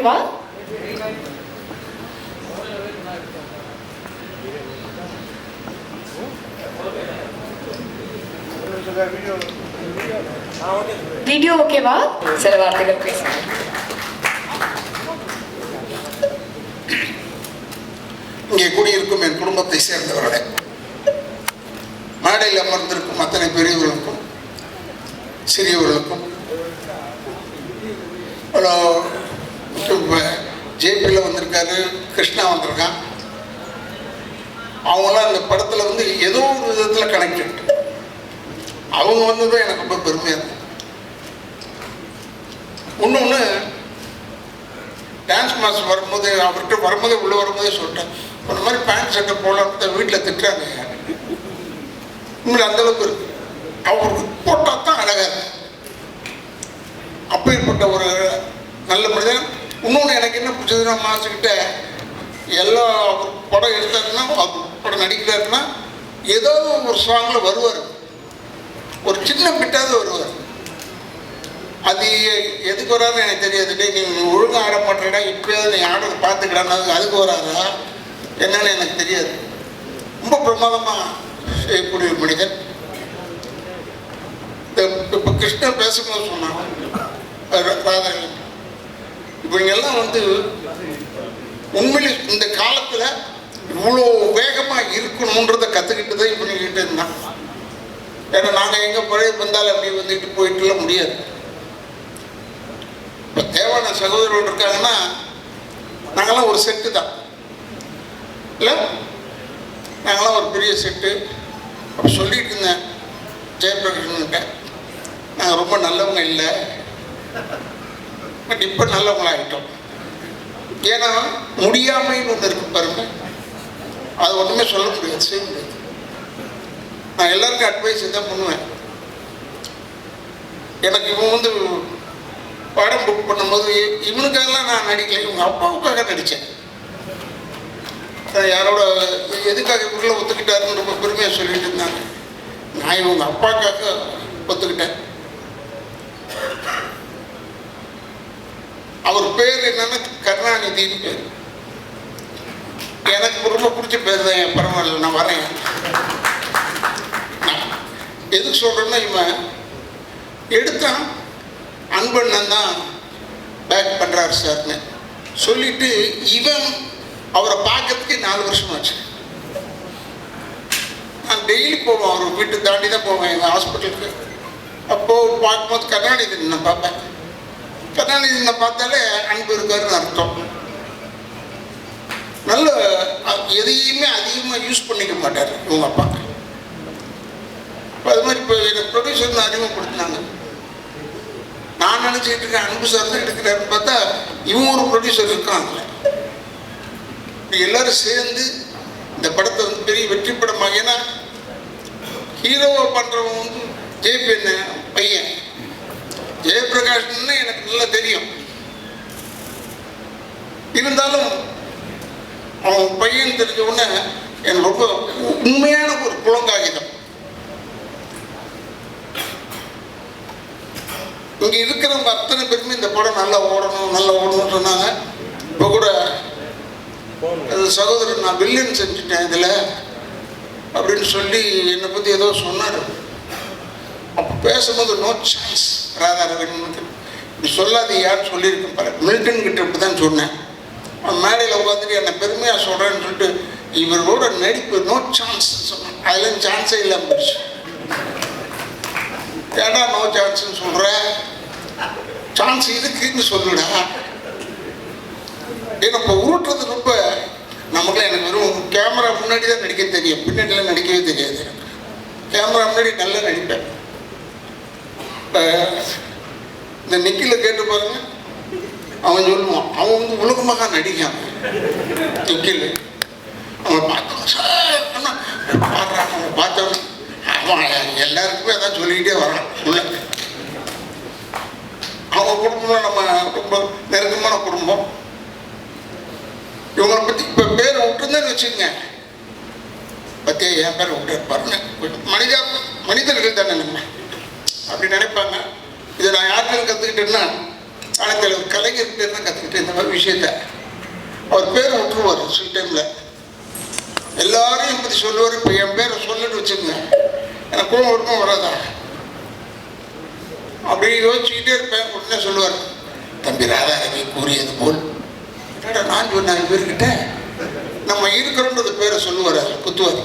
ஓகேவா? வீடியோ ஓகேவா? சில வார்த்தைகள் பேசுங்க. இங்கே கூடியிருக்கும் என் குடும்பத்தை சேர்ந்தவர்களே, மேடையில் அமர்ந்திருக்கும் அத்தனை பெரியவர்களுக்கும் சிறியவர்களுக்கும், ஜேபியில் வந்திருக்காரு, கிருஷ்ணா வந்திருக்கான். அவங்களாம் அந்த படத்தில் வந்து ஏதோ ஒரு விதத்தில் கனெக்டட். அவங்க வந்ததும் எனக்கு ரொம்ப பெருமையாக இருக்கும். இன்னொன்று, டான்ஸ் மாஸ்டர் வரும்போது அவர்கிட்ட வரும்போதே உள்ளே வரும்போதே சொல்லிட்டேன், இந்த மாதிரி பேண்ட் சட்டை போடலான்னு வீட்டில் திட்டுறாங்க. உண்மையில் அந்தளவுக்கு இருக்கு. அவருக்கு போட்டால் தான் அழகாக இருக்கு. அப்பேற்பட்ட ஒரு நல்ல மனிதன். இன்னொன்று எனக்கு என்ன பிடிச்சதுன்னா, மாசுக்கிட்ட எல்லா படம் எடுத்தாருன்னா, படம் நடிக்கிறாருன்னா ஏதாவது ஒரு சாங்கில் வருவார், ஒரு சின்ன பிட்டாவது வருவார். அது எதுக்கு வராருன்னு எனக்கு தெரியாது. நீ ஒழுங்காக ஆட மாட்டேடா, இப்போயாவது நீ ஆடுறதை பார்த்துக்கிடான்னு அதுக்கு வராதா என்னன்னு எனக்கு தெரியாது. ரொம்ப பிரமாதமாக செய்யக்கூடிய ஒரு மனிதன். இப்போ கிருஷ்ணன் பேசும்போது சொன்னான், ராதாகிருஷ்ணன் இவங்கெல்லாம் வந்து உண்மையிலே இந்த காலத்தில் இவ்வளோ வேகமாக இருக்கணுன்றதை கற்றுக்கிட்டு தான் இப்போ கிட்ட இருந்தான். ஏன்னா நாங்கள் எங்கே பழைய வந்தாலும் அப்படி வந்துட்டு போயிட்டுலாம் முடியாது. இப்போ தேவான சகோதரர்கள் இருக்காங்கன்னா நாங்கள்லாம் ஒரு செட்டு தான் இல்லை, நாங்களாம் ஒரு பெரிய செட்டு. அப்போ சொல்லிட்டு இருந்தேன் ஜெயபிரகாஷ்கிட்ட, நாங்கள் ரொம்ப நல்லவங்க இல்லை, பட் இப்போ நல்லவங்களாகிட்டோம். ஏன்னா முடியாமைன்னு ஒன்று இருக்கு பாருங்க, அது ஒன்றுமே சொல்ல முடியாது, செய்ய முடியாது. நான் எல்லாருக்கும் அட்வைஸ் தான் பண்ணுவேன். எனக்கு இவன் வந்து படம் புக் பண்ணும்போது இவனுக்காகலாம் நான் நடிக்கல, இவங்க அப்பாவுக்காக நடித்தேன். யாரோட எதுக்காக இவங்களும் ஒத்துக்கிட்டாருன்னு ரொம்ப பெருமையாக சொல்லிட்டு இருந்தாங்க. நான் இவங்க அப்பாவுக்காக ஒத்துக்கிட்டேன். அவர் பேர் என்னன்னா கருணாநிதினு பேர். எனக்கு ரொம்ப பிடிச்ச பேர் தான். என் பரவாயில்ல, நான் வரேன். எதுக்கு சொல்கிறேன்னா, இவன் எடுத்தான் அன்பண்ணன் தான் பேக் பண்ணுறாரு சார்னு சொல்லிட்டு இவன் அவரை பார்க்கறதுக்கு 4 வருஷமாச்சு. நான் டெய்லி போவேன், அவர் வீட்டு தாண்டி தான் போவேன் எங்கள் ஹாஸ்பிட்டலுக்கு. அப்போது பார்க்கும்போது கருணாநிதி நான் பார்ப்பேன். கருணாநிதி நான் பார்த்தாலே அன்பு இருக்காருன்னு அர்த்தம். நல்ல எதையுமே அதிகமாக யூஸ் பண்ணிக்க மாட்டார் இவங்க அப்பா. அது மாதிரி இப்போ எனக்கு ப்ரொடியூசர்னு அறிமுகப்படுத்தினாங்க. நான் நினச்சிக்கிட்டு இருக்கேன் அன்பு சார் தான் எடுக்கிறாருன்னு பார்த்தா இவங்க ஒரு ப்ரொடியூசர் இருக்காங்க. எல்லாரும் சேர்ந்து இந்த படத்தை வந்து பெரிய வெற்றி படமாக, ஏன்னா ஹீரோவை பண்ணுறவங்க வந்து ஜெயபி பையன் ஜெயபிரகாஷ்ன்னு எனக்கு நல்லா தெரியும். இருந்தாலும் அவன் பையன் தெரிஞ்ச உடனே எனக்கு ரொம்ப உண்மையான ஒரு புலங்காகிதம். இங்கே இருக்கிறவங்க அத்தனை பேருமே இந்த படம் நல்லா ஓடணும்னு சொன்னாங்க. இப்போ கூட சகோதரர் நான் வில்லன் செஞ்சுட்டேன் இதில் அப்படின்னு சொல்லி என்னை பற்றி ஏதோ சொன்னார். அப்போ பேசும்போது நோ சான்ஸ் ராதாரவின்னு இப்படி சொல்லாது யார் சொல்லியிருக்கேன் பாரு, மில்டன் கிட்ட இப்படி தான் சொன்னேன். மேடையில் உட்காந்துட்டு என்னை பெருமையாக சொல்கிறேன்னு சொல்லிட்டு இவரோட நடிப்பு நோ சான்ஸ் சொன்னேன். அதுலேயும் சான்ஸே இல்லாமல் போயிடுச்சு. ஏடா நோ சான்ஸ்ன்னு சொல்கிற, சான்ஸ் இருக்குன்னு சொல்லுடா. ஏன்னா இப்போ உருட்டுறது ரொம்ப நமக்குலாம், எனக்கு வெறும் கேமரா முன்னாடி தான் நடிக்க தெரியும், பின்னாடிலாம் நடிக்கவே தெரியாது. எனக்கு கேமரா முன்னாடி நல்லா நடிப்பேன். இப்போ இந்த நிக்கில் கேட்டு பாருங்க, அவன் சொல்லுவான், அவன் வந்து உலகமாக நடிக்கான். நிக்கில் அவன் பார்த்தோம் சார் பாடுறான், அவன் பார்த்தவன் அவன் எல்லாருக்குமே அதான் சொல்லிக்கிட்டே வரான். உள்ள அவங்க குடும்பம் நம்ம ரொம்ப நெருக்கமான குடும்பம். இவங்களை பற்றி இப்போ பேர் விட்டுருந்தேன்னு வச்சுக்கோங்க, பற்றியா என் பேர் விட்டுருப்பாருங்க. மனிதர்கள் தானே நம்ம அப்படி நினைப்பாங்க. இதை நான் யாருக்கும் கற்றுக்கிட்டேன்னா ஆனால் கலைஞர்கிட்ட தான் கற்றுக்கிட்டேன் இந்த மாதிரி விஷயத்த. அவர் பேர் விட்டுருவார் சில டைமில், எல்லாரையும் பற்றி சொல்லுவார். இப்போ என் பேரை சொல்லுன்னு வச்சுங்க, எனக்கு கோவம் வருமா வராதா அப்படி யோசிச்சுக்கிட்டே இருப்பேன். உடனே சொல்லுவார், தம்பி ராதாரவி கூறியது போல். நான் சொன்னேன் பேர்கிட்ட நம்ம இருக்கிறோன்றது பேரை சொல்லுவார், குத்துவார்.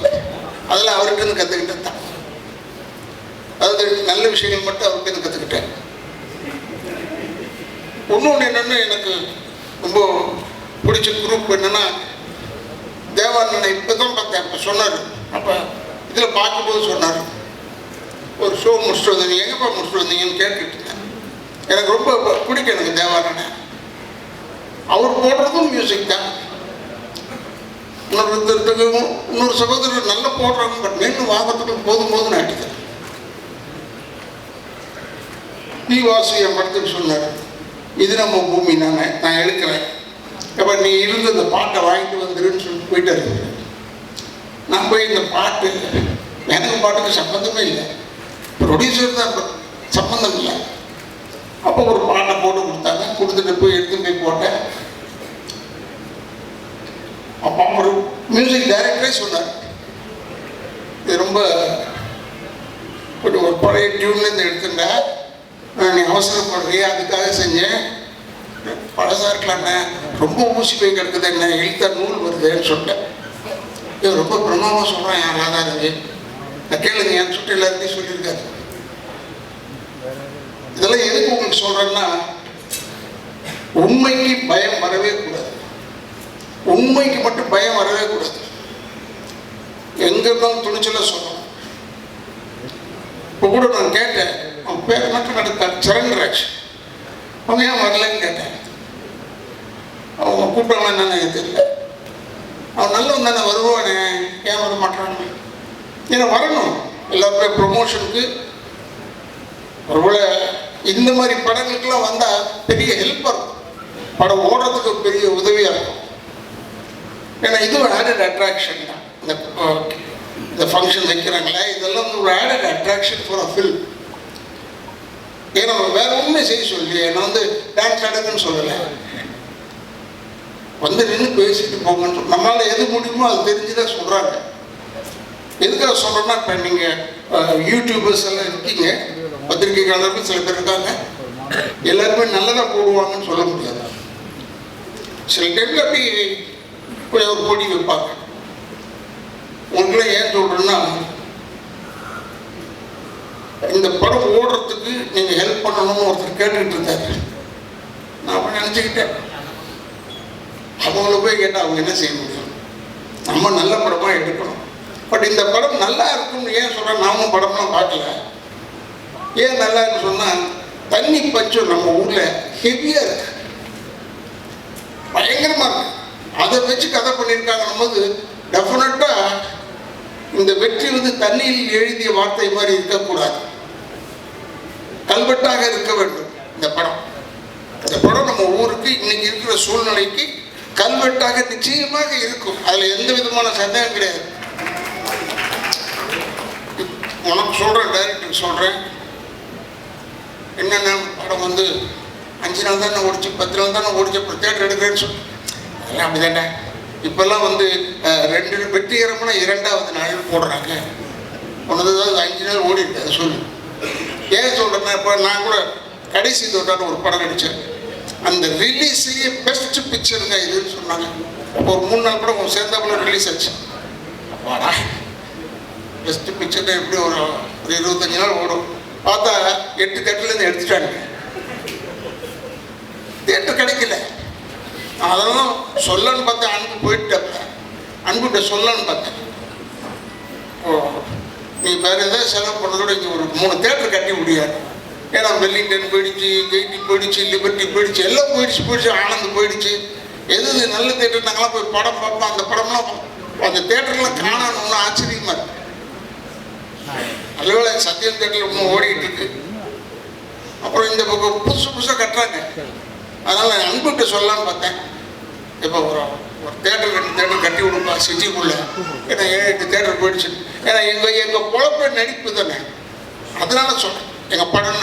அதில் அவர்கிட்ட கற்றுக்கிட்டேன் தான். அதாவது நல்ல விஷயங்கள் மட்டும் அவர்கிட்ட கற்றுக்கிட்டேன். இன்னொன்று என்னென்னு எனக்கு ரொம்ப பிடிச்ச குரூப் என்னென்னா, தேவானனை இப்போ தான் பார்த்தேன். அப்போ சொன்னார், அப்போ இதில் பார்க்கும்போது சொன்னார், ஒரு ஷோ முடிச்சுட்டு வந்தீங்க, எங்கேப்பா முடிச்சுட்டு வந்தீங்கன்னு கேட்டுக்கிட்டு இருந்தேன். எனக்கு ரொம்ப பிடிக்கும் எனக்கு தேவானனை. அவர் போடுறதும் மியூசிக் தான். இன்னொரு சகோதரர் நல்லா போடுறாங்க, பட் நின்று வாங்கறதுக்கு போதும் போதும் ஆயிடுது. நீ வாசி என் படத்துக்கு சொன்னார், இது நம்ம பூமி நான் எடுக்கிறேன், அப்போ நீ இருந்து இந்த பாட்டை வாங்கிட்டு வந்துருன்னு சொல்லிட்டு போயிட்டாரு. நான் போய் இந்த பாட்டு, எனக்கு பாட்டுக்கு சம்மந்தமே இல்லை, ப்ரொடியூசர் தான் சம்மந்தம் இல்லை. அப்போ ஒரு பாட்டை போட்டு கொடுத்தாங்க, கொடுத்துட்டு போய் எடுத்து போய் போட்டேன். அப்போ ஒரு மியூசிக் டைரக்டரே சொன்னார், இது ரொம்ப ஒரு பழைய டியூன்லேருந்து எடுத்துட்டா, நீ அவசரப்படுறிய அதுக்காக செஞ்சேன், பழசாக இருக்கலாண்ணே, ரொம்ப ஊசி போய் கிடக்குது, என்ன எழுத்த நூல் வருதுன்னு சொல்லிட்டேன். இது ரொம்ப பிரமாதமாக சொல்கிறேன் என் ராதாரவி, நான் கேளுங்க என் சுட்டு எல்லாருமே சொல்லியிருக்காரு. இதெல்லாம் எதுக்கு உங்களுக்கு சொல்கிறேன்னா, உண்மைக்கு பயம் வரவே கூடாது. உண்மைக்கு மட்டும் பயம் வரவே கூடாது. எங்க இருந்தாலும் துணிச்சலாக சொல்லணும். இப்போ கூட நான் கேட்டேன், அவன் பேர் மட்டும் நடத்தார், சரண்ராஜ், அவங்க ஏன் வரலன்னு கேட்டேன். அவங்க கூப்பிட்டாங்களா என்னன்னு தெரியல. அவன் நல்லவன் தானே, வருவானே, ஏன் வர மாட்டான்னு. ஏன்னா வரணும், எல்லாருமே ப்ரொமோஷனுக்கு. ஒருவேளை இந்த மாதிரி படங்களுக்கெல்லாம் வந்தால் பெரிய ஹெல்ப்பாக இருக்கும், படம் ஓடுறதுக்கு பெரிய உதவியாக இருக்கும். ஏன்னா இது ஒரு ஆடட் அட்ராக்ஷன் தான். இந்த ஃபங்க்ஷன் வைக்கிறாங்களே, இதெல்லாம் வந்து ஒரு added attraction for a film. ஏன்னா வேற ஒன்றுமே செய்ய சொல்லி, நான் வந்து டான்ஸ் ஆடுங்கன்னு சொல்லலை, வந்து நின்று பேசிட்டு போங்கன்னு சொல்ல. நம்மளால் எது முடியுமோ அது தெரிஞ்சுதான் சொல்கிறாங்க. எதுக்காக சொல்கிறோன்னா, இப்போ நீங்கள் யூடியூபர்ஸ் எல்லாம் இருக்கீங்க, பத்திரிகையாளர்கள் சில பேர் இருக்காங்க, எல்லாருமே நல்லதாக போடுவாங்கன்னு சொல்ல முடியாது. சில டைமில் அப்படி போய் ஒரு போட்டி வைப்பாங்க. உங்களுக்குலாம் ஏன் சொல்கிறேன்னா, இந்த படம் ஓடுறதுக்கு நீங்கள் ஹெல்ப் பண்ணணும்னு ஒருத்தர் கேட்டுக்கிட்டு இருந்தாரு. நான் அப்போ நினச்சிக்கிட்டேன், அவங்கள போய் கேட்டால் அவங்க என்ன செய்ய முடியும், நம்ம நல்ல படமாக எடுக்கணும். பட் இந்த படம் நல்லா இருக்குன்னு ஏன் சொல்கிறேன், நாமும் படம்லாம் பார்க்கல. ஏன் நல்லா இருக்குன்னு சொன்னால், தண்ணி பஞ்சம் நம்ம ஊரில் ஹெவியாக இருக்கு, பயங்கரமாக இருக்கு. அதை வச்சு கதை பண்ணியிருக்காங்கன்னும் போது டெஃபினட்டாக இந்த வெற்றி வந்து தண்ணியில் எழுதிய வார்த்தை மாதிரி இருக்கக்கூடாது, கல்வெட்டாக இருக்க வேண்டும். இந்த படம் நம்ம ஊருக்கு இன்னைக்கு இருக்கிற சூழ்நிலைக்கு கல்வெட்டாக நிச்சயமாக இருக்கும். அதில் எந்த விதமான சந்தேகம் கிடையாது. உனக்கு சொல்கிறேன், டைரக்டருக்கு சொல்கிறேன், என்னென்ன படம் வந்து 5 நாள் தானே ஓடிச்சு, 10 நாள் தானே ஓடிச்சு, அப்புறம் தேட்டர் எடுக்கிறேன்னு சொல்லி அதெல்லாம் அப்படி தானே. இப்போல்லாம் வந்து 2 வெற்றிகரமான 2வது நாள் போடுறாங்க. ஒன்று 5 நாள் ஓடிட்டு அதை சொல்லு. ஏன் சொல்கிறேன்னா, இப்போ நான் கூட கடைசி தோட்டான்னு ஒரு படம் நடித்தேன். அந்த ரிலீஸையே பெஸ்ட் பிக்சருங்க இதுன்னு சொன்னாங்க. அப்போ ஒரு 3 நாள் படம் சேர்ந்தாப்புல ரிலீஸ் ஆச்சு. அப்பாடா, பெஸ்ட் பிக்சர் எப்படி ஒரு 25 நாள் ஓடும். பார்த்தா 8 தேட்டர்லேருந்து எடுத்துட்டாங்க, தேட்டர் கிடைக்கல. அதெல்லாம் சொல்லன்னு பார்த்தேன், அன்பு போயிட்டு அன்புகிட்ட சொல்லன்னு பார்த்தேன். ஓ, நீ வேறு எதாவது செலவு பண்ணதோட இங்கே ஒரு 3 தேட்டர் கட்டி முடியாது. ஏன்னா வெல்லிங்டன் போயிடுச்சு, கெய்டி போயிடுச்சு, லிபர்ட்டி போயிடுச்சு, எல்லாம் போயிடுச்சு, ஆனந்த் போயிடுச்சு. எது நல்ல தேட்டர் நாங்களாம் போய் படம் பார்ப்போம். அந்த படம்லாம் அந்த தேட்டர்லாம் காணணும்னு ஆச்சரியமாக இருக்கு. அதுவேளை சத்யம் தேட்டரில் இன்னும் ஓடிக்கிட்டு இருக்கு. அப்புறம் இந்த பக்கம் புதுசாக கட்டுறாங்க. அதனால் அன்புகிட்ட சொல்லலான்னு பார்த்தேன். இப்போ ஒரு தேட்டர் 2 தேட்டர் கட்டி விடுப்பா சிட்டிக்குள்ள. ஏன்னா 7-8 தேட்டர் போயிடுச்சு. ஏன்னா எங்கள் பொழப்ப நடிப்பு தானே. அதனால சொல்கிறேன், எங்கள் படம்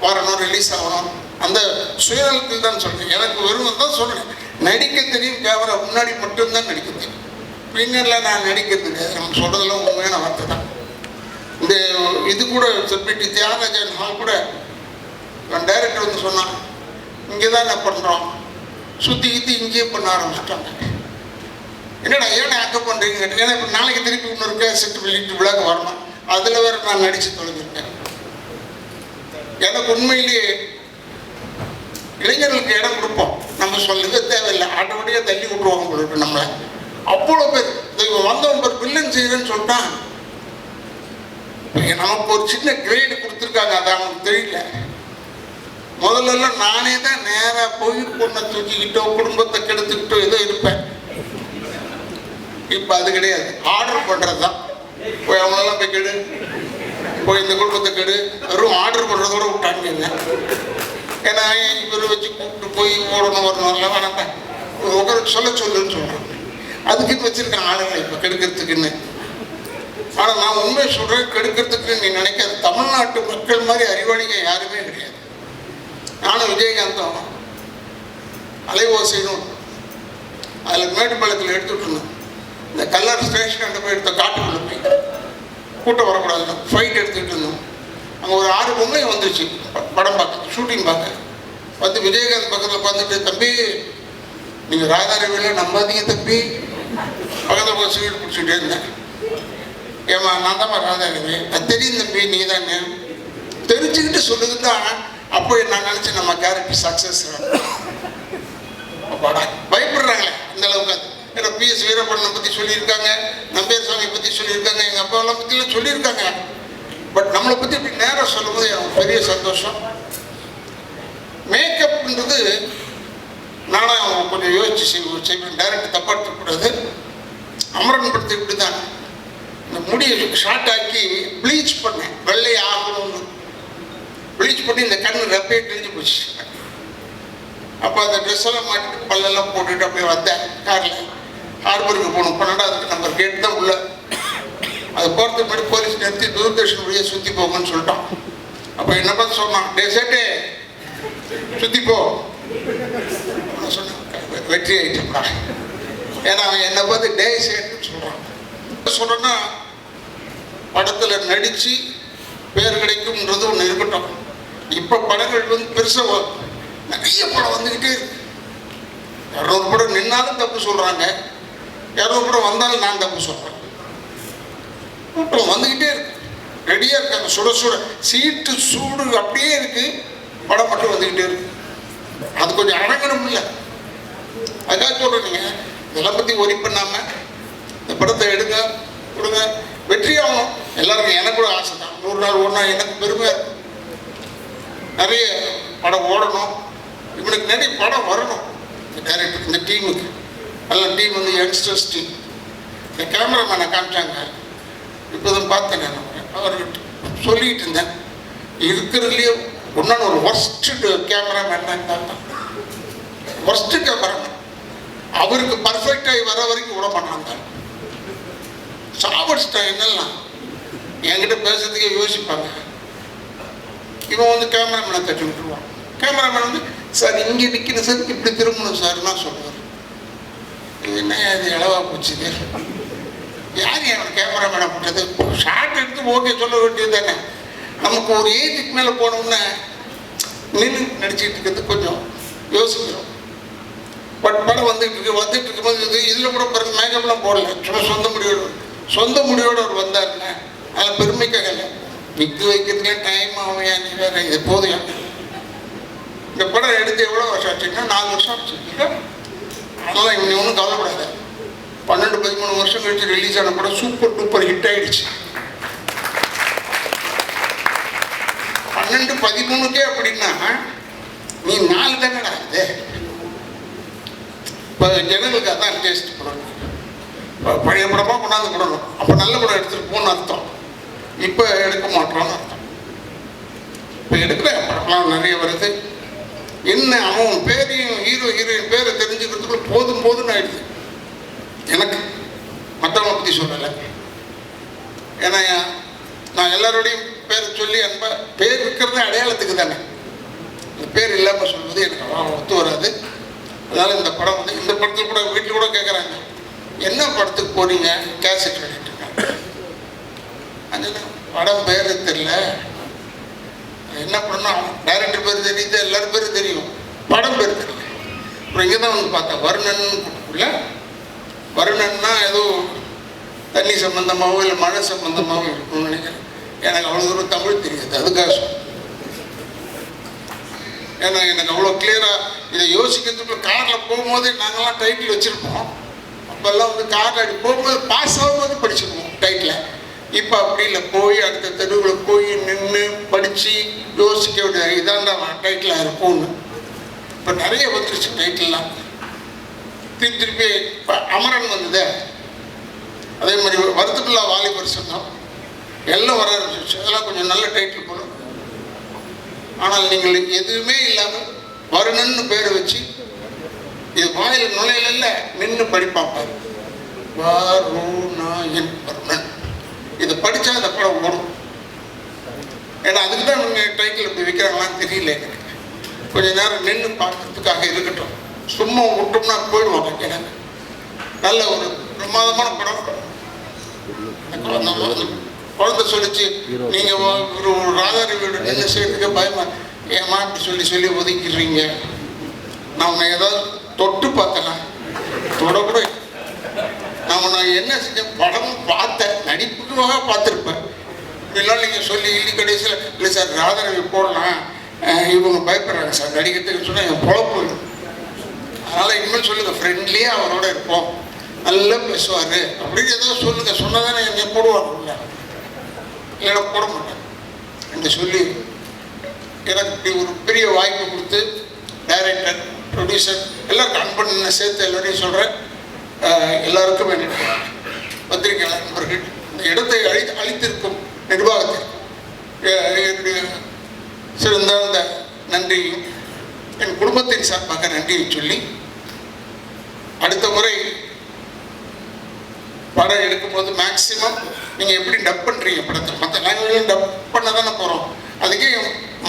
வரணும், ரிலீஸ் ஆகணும். அந்த சுயநலத்தில் தான் சொல்கிறேன். எனக்கு வெறும் தான் சொல்கிறேன், நடிக்க தெரியும், கேமரா முன்னாடி மட்டும்தான் நடிக்க தெரியும், பின்னரில் நான் நடிக்கிறது தெரியாது. நம்ம சொல்கிறதெல்லாம் உண்மையான வார்த்தை தான். இந்த இது கூட செலிபிரிட்டி தியாகராஜன் ஹால் கூட டைரக்டர் வந்து சொன்னான், இங்கே தான் என்ன பண்ணுறோம், சுற்றி கித்தி இங்கேயே பண்ண ஆரம்பிச்சிட்டாங்க. என்னடா ஏன்னா அங்கே பண்ணுறீங்க கேட்டு, ஏன்னா இப்போ நாளைக்கு திருப்பி இன்னொரு கேசட் வெளியிட்டு விழாக்கு வரணும், அதில் வேறு நான் நடித்து தொலைஞ்சிருக்கேன். எனக்கு உண்மையிலேயே இளைஞர்களுக்கு இடம் கொடுப்போம், நம்ம சொல்லவே தேவையில்லை, ஆட்டோமேட்டிக்காக தள்ளி விட்டுருவாங்க போட்டு நம்மளை. அவ்வளோ பேர் வந்தவன் பேர் வில்லன் செய்கிறேன்னு சொல்லிட்டான். நமக்கு ஒரு சின்ன கிரேடு கொடுத்துருக்காங்க, அது அவனுக்கு தெரியல. முதல்லலாம் நானே தான் நேராக போய் பொண்ணை தூக்கிக்கிட்டோ குடும்பத்தை கெடுத்துக்கிட்டோ ஏதோ இருப்பேன். இப்போ அது கிடையாது, ஆர்டர் பண்ணுறது தான். போய் அவங்களெல்லாம் போய் கெடு, போய் இந்த குடும்பத்தை கெடு, வெறும் ஆர்டர் பண்ணுறதோட விட்டாங்க. ஏன்னா இவர் வச்சு கூப்பிட்டு போய் ஓடணும் வரணும் வேணாம், உட்கார சொல்லுன்னு சொல்கிறாங்க. அதுக்குன்னு வச்சுருக்காங்க ஆளுங்களை இப்போ கெடுக்கிறதுக்குன்னு. ஆனால் நான் உண்மையை சொல்கிறேன், கெடுக்கிறதுக்கு நீ நினைக்காது. தமிழ்நாட்டு மக்கள் மாதிரி அறிவாளிங்க யாருமே கிடையாது. நானும் விஜயகாந்தும் அலைவோசைனும் அதில் மேட்டுப்பாளையத்தில் எடுத்துகிட்டு இருந்தோம். இந்த கல்லர் ஸ்டேஷன் அங்கே போய் எடுத்த காட்டுக்குள்ளே போய் கூட்டம் வரக்கூடாதுன்னு ஃபைட் எடுத்துக்கிட்டு இருந்தோம். அங்கே ஒரு 6 பொம்மை வந்துச்சு படம் பார்க்க, ஷூட்டிங் பார்க்க. வந்து விஜயகாந்த் பக்கத்தில் பார்த்துட்டு, தம்பி நீங்கள் ராதாரவியில் நம்பாதீங்க தம்பி, பக்கத்தில் போய் சீட் பிடிச்சிட்டே இருந்தேன். ஏமா நான் தான் ராதாரவி, அது தெரியும் தம்பி, நீ தானே தெரிஞ்சுக்கிட்டு சொல்லுது தான். அப்போ நான் நினச்சேன் நம்ம கேரக்டர் சக்ஸஸ். பயப்படுறாங்களே அந்த அளவுக்கு. ஏன்னா PS வீரப்பண்ணனை பற்றி சொல்லியிருக்காங்க, நம்பியார் சாமியை பற்றி சொல்லியிருக்காங்க, எங்கள் அப்பாவெல்லாம் பற்றிலாம் சொல்லியிருக்காங்க. பட் நம்மளை பற்றி இப்படி நேரம் சொல்லும்போது எனக்கு பெரிய சந்தோஷம். மேக்கப்ன்றது நானும் கொஞ்சம் யோசிச்சு செய்வேன், டைரக்ட் தப்பாக இருக்கக்கூடாது. அமரன் படத்தை இப்படி தான் இந்த முடியை ஷார்ட் ஆக்கி ப்ளீச் பண்ணேன், வெள்ளை ஆகணும்னு ப்ளீச் பண்ணி இந்த கண்ணு ரெப்பே தெரிஞ்சு போச்சு. அப்போ அந்த ட்ரெஸ் எல்லாம் மாட்டிட்டு பல்லெல்லாம் போட்டுட்டு அப்படியே வந்தேன். காரில் ஹார்பருக்கு போகணும், 12வது நம்பர் கேட் தான் உள்ள. அது போகிறதுக்கு முன்னாடி போலீஸ் நிறுத்தி தூர்தர்ஷன் வழியாக சுற்றி போங்கன்னு சொல்லிட்டான். அப்போ என்ன பார்த்து சொன்னான், டே சேட்டே சுற்றி போ சொன்னேன். வெற்றி ஆகிட்டோம்டா. ஏன்னா அவன் என்னை பார்த்து டே சேட்டுன்னு சொல்கிறான். சொல்கிறேன்னா படத்தில் நடித்து பேர் கிடைக்கும்ன்றது ஒன்று இருக்கட்டும். இப்போ படங்கள் வந்து பெருசாக நிறைய படம் வந்துக்கிட்டே இருக்கு. 200 படம் நின்னாலும் தப்பு சொல்கிறாங்க, 200 படம் வந்தாலும் நான் தப்பு சொல்கிறேன். அப்புறம் வந்துக்கிட்டே இருக்கு, ரெடியாக இருக்காங்க, சுட சுட சீட்டு சூடு அப்படியே இருக்குது, படம் மட்டும் வந்துக்கிட்டே இருக்கு. அது கொஞ்சம் அடங்கணும் இல்லை? அதுக்காக சொல்கிறேன், நீங்கள் இதெல்லாம் பற்றி ஒரி பண்ணாமல் இந்த படத்தை எடுங்க கொடுங்க, வெற்றி ஆகணும். எல்லாருக்கும் எனக்கு கூட ஆசை தான், 100 நாள் ஓடினா எனக்கு பெருமையாக இருக்கும். நிறைய படம் ஓடணும், இவனுக்கு நிறைய படம் வரணும். இந்த டைரக்டர் இந்த டீமுக்கு நல்ல டீம் வந்து யங்ஸ்டர்ஸ் டீம். இந்த கேமராமேனை காமிச்சாங்க, இப்போ தான் பார்த்தேன். நான் அவர்கிட்ட சொல்லிகிட்டு இருந்தேன், இருக்கிறதுலேயே ஒன்றான ஒரு ஒர்ஸ்ட்டு கேமராமேன் தான். ஒர்ஸ்ட்டு கேமராமேன் அவருக்கு பர்ஃபெக்டாகி வர வரைக்கும் விட மாட்டாங்க. சாவடிச்சிட்டான். என்னெல்லாம் என்கிட்ட பேசுறதுக்கே யோசிப்பாங்க. இவன் வந்து கேமராமேனை தட்டி விட்டுருவான். கேமராமேன் வந்து சார் இங்கே நிற்கணும் சார், இப்படி திரும்பணும் சார்னா சொல்லுவார். என்ன அது இளவா போச்சுது, யார் அவன் கேமராமேனை போட்டது? ஷார்ட் எடுத்து ஓகே சொல்ல வேண்டியது தானே. நமக்கு ஒரு ஏஜுக்கு மேலே போனோம்னா நின்று நடிச்சுட்டு இருக்கிறது கொஞ்சம் யோசிக்கிறோம். பட் படம் வந்துட்டு இருக்கும்போது இதில் கூட பிறகு மேக்கப்லாம் போடல, சும்மா சொந்த முடிவோடு அவர் வந்தாருங்க. அதில் பெருமைக்காக இல்லை, வித்து வைக்கிறதுலே டைம் ஆகும். நீ வேறு இது போதும். இந்த படம் எடுத்து எவ்வளோ வருஷம் ஆச்சுன்னா 4 வருஷம் ஆச்சு. அதெல்லாம் இவங்க ஒன்றும் கவலைப்படாது. 12-13 வருஷம் கழிச்சு ரிலீஸ் ஆன படம் சூப்பர் டூப்பர் ஹிட் ஆகிடுச்சு. 12-13க்கே அப்படின்னா நீ 4 தானடா இது. இப்போ ஜனங்களுக்கு அதான் டேஸ்ட் பண்ணணும். பழைய படமாக கொண்டாந்து விடணும், அப்போ நல்ல படம் எடுத்துகிட்டு போகணும்னு அர்த்தம். இப்போ எடுக்க மாட்டோம்னு அர்த்தம். இப்போ எடுக்கிற படம்லாம் நிறைய வருது. என்ன அவன் பேரையும் ஹீரோயின் பேரை தெரிஞ்சுக்கிறதுக்குள்ள போதும்னு ஆயிடுது எனக்கு. மற்றவங்களை பற்றி சொல்லலை. ஏன்னா நான் எல்லாரோடையும் பேரை சொல்லி பேர் இருக்கிறதே அடையாளத்துக்கு தானே. இந்த பேர் இல்லாமல் சொல்வது எனக்கு அவ்வளோ ஒத்து வராது. அதனால் இந்த படம் வந்து இந்த படத்தில் கூட வீட்டில் கூட கேட்குறாங்க, என்ன படத்துக்கு போறீங்க, கேசட் வெளியிட்டு இருக்காங்க. அதனால் படம் பேர் தெரியல, என்ன பண்ணா டைரக்டர் பேர் தெரியுது, எல்லாரும் பேரும் தெரியும், படம் பேர் தெரியல. அப்புறம் இங்கே தான் வந்து பார்த்தேன், வருணன் இல்லை, வருணன்னா ஏதோ தண்ணி சம்பந்தமாகவோ இல்லை மழை சம்பந்தமாகவோ இருக்கும்னு நினைக்கிறேன். எனக்கு அவ்வளோ தூரம் தமிழ் தெரியாது, அதுக்காக சொல்றேன். ஏன்னா எனக்கு அவ்வளோ கிளியராக இதை யோசிக்கிறதுக்குள்ள காரில் போகும்போது நாங்கள்லாம் டைட்டில் வச்சுருப்போம். அப்போல்லாம் வந்து காரில் அப்படி போகும்போது பாஸ் ஆகும்போது படிச்சுக்குவோம் டைட்டில். இப்போ அப்படி இல்லை, போய் அடுத்த தெருவில் போய் நின்று படித்து யோசிக்க வேண்டிய இதான் தான் டைட்டிலாக இருக்கும்னு. இப்போ நிறைய வந்துருச்சு டைட்டில்லாம். திருப்பி இப்போ அமரன் வந்தது, அதே மாதிரி வருத்தமில்லா வாலிபர் சொன்னோம், எல்லாம் வர ஆரம்பிச்சிருச்சு. அதெல்லாம் கொஞ்சம் நல்ல டைட்டில் போடும். ஆனால் நீங்கள் எதுவுமே இல்லாமல் வருணன்னு பேரை வச்சு இது வாயில் நுழையில நின்று படிப்பாப்பார், வருணன் இதை படித்தா அந்த படம் ஓடும். ஏன்னா அதுக்கு தான் நீங்கள் டைட்டில் இப்படி வைக்கிறாங்களான்னு தெரியல எனக்கு. கொஞ்சம் நேரம் நின்று பார்க்கறதுக்காக இருக்கட்டும், சும்மா விட்டோம்னா போயிடுவாங்க எனக்கு. நல்ல ஒரு பிரமாதமான படம். குழந்தை சொல்லிச்சு, நீங்கள் ஒரு ராதாரி வீடு நின்று செய்யறதுக்கு பயமா, ஏமா இப்படி சொல்லி ஒதுக்கிடுறீங்க, நான் உன்னை ஏதாவது தொட்டு பார்த்தேனா, தொடக்கூட நான் என்ன செஞ்சேன், படம் பார்த்தேன், நடிப்புக்காக பார்த்துருப்பேன். இப்படிலாம் நீங்கள் சொல்லி இல்லை கடைசியில் இல்லை சார் ராதாரவி போடலாம், இவங்க பயப்படுறாங்க சார் நடிக்கிறதுக்கு சொன்னால் என் பொழப்பு. அதனால் இனிமேல் சொல்லுங்கள், ஃப்ரெண்ட்லியாக அவரோட இருப்போம், நல்லா பேசுவார் அப்படின்னு ஏதாவது சொல்லுங்கள். சொன்னால் தானே என்னை போடுவாங்க, இல்லைன்னா போட மாட்டேன் என்று சொல்லி எனக்கு இப்படி ஒரு பெரிய வாய்ப்பு கொடுத்து டைரக்டர், ப்ரொடியூசர் எல்லாருக்கும் அன்பண்ண சேர்த்து எல்லாரையும் சொல்கிறேன். எல்லாருக்கும் என்னுடைய பத்திரிகை நண்பர்கள், இந்த இடத்தை அளித்திருக்கும் நிர்வாகத்திற்கு என்னுடைய சிறந்த நன்றியும் என் குடும்பத்தின் சார்பாக நன்றியை சொல்லி, அடுத்த முறை படம் எடுக்கும்போது மேக்சிமம் நீங்கள் எப்படி டப் பண்ணுறீங்க படத்தை, மற்ற லாங்குவேஜில் டப் பண்ண தானே போகிறோம். அதுக்கே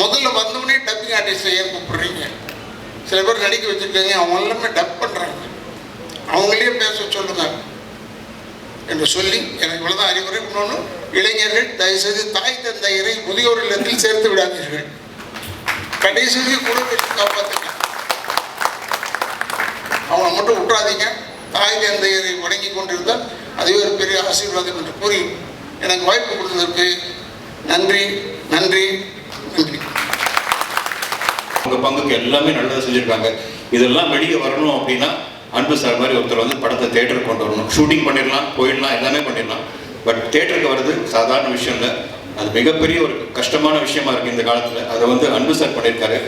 முதல்ல வந்தோடனே டப்பிங் ஆர்டிஸ்ட்டை ஏன் கூப்பிட்றீங்க? சில பேர் நடிக்க வச்சுருக்காங்க, அவங்க எல்லாமே டப் பண்ணுறாங்க, அவங்களே பேச சொல்லுங்கள் என்று சொல்லி எனக்கு இவ்வளோதான் அறிவுரை. இன்னொன்று, இளைஞர்கள் தயவுசெய்து தாய் தந்தையரை முதியோர் இல்லத்தில் சேர்த்து விடாதீர்கள், கடைசி குடும்பத்தை காப்பாற்றுங்க, அவங்களை மட்டும் விட்டுறாதீங்க. தாய் தந்தையரை வணங்கி கொண்டிருந்தால் அதுவே ஒரு பெரிய ஆசீர்வாதம் என்று கூறி எனக்கு வாய்ப்பு கொடுத்ததற்கு நன்றி நன்றி நன்றி. உங்கள் பங்குக்கு எல்லாமே நல்லதாக செஞ்சுருக்காங்க. இதெல்லாம் வெளியே வரணும் அப்படின்னா அன்பு சார் மாதிரி ஒருத்தர் வந்து படத்தை தேட்டருக்கு கொண்டு வரணும். ஷூட்டிங் பண்ணிடலாம், போயிடலாம், எல்லாமே பண்ணிடலாம். பட் தேட்டருக்கு வர்றது சாதாரண விஷயம் இல்லை, அது மிகப்பெரிய ஒரு கஷ்டமான விஷயமா இருக்குது இந்த காலத்தில். அதை வந்து அன்பு சார் பண்ணியிருக்காரு.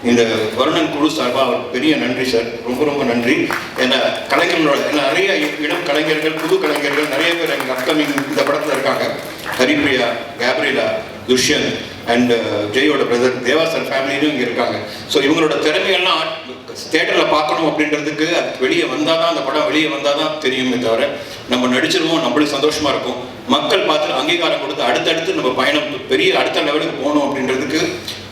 இந்த வருணன் குழு சார்பாக அவருக்கு பெரிய நன்றி சார், ரொம்ப ரொம்ப நன்றி. ஏன்னா கலைஞர்களோட நிறைய இளம் கலைஞர்கள், புது கலைஞர்கள் நிறைய பேர் எங்கள் அப்கமிங் இந்த படத்தில் இருக்காங்க. ஹரிப்ரியா, கேப்ரியலா, துஷ்யந்த் அண்ட் ஜெயோட பிரதர் தேவா சார் ஃபேமிலியும் இங்கே இருக்காங்க. ஸோ இவங்களோட திறமையெல்லாம் தேட்டரில் பார்க்கணும் அப்படின்றதுக்கு அது வெளியே வந்தால் தான், அந்த படம் வெளியே வந்தால் தான் தெரியுமே தவிர நம்ம நடிச்சிருவோம், நம்மளுக்கு சந்தோஷமாக இருக்கும், மக்கள் பார்த்து அங்கீகாரம் கொடுத்து அடுத்தடுத்து நம்ம பயணம் பெரிய அடுத்த லெவலுக்கு போகணும் அப்படின்றதுக்கு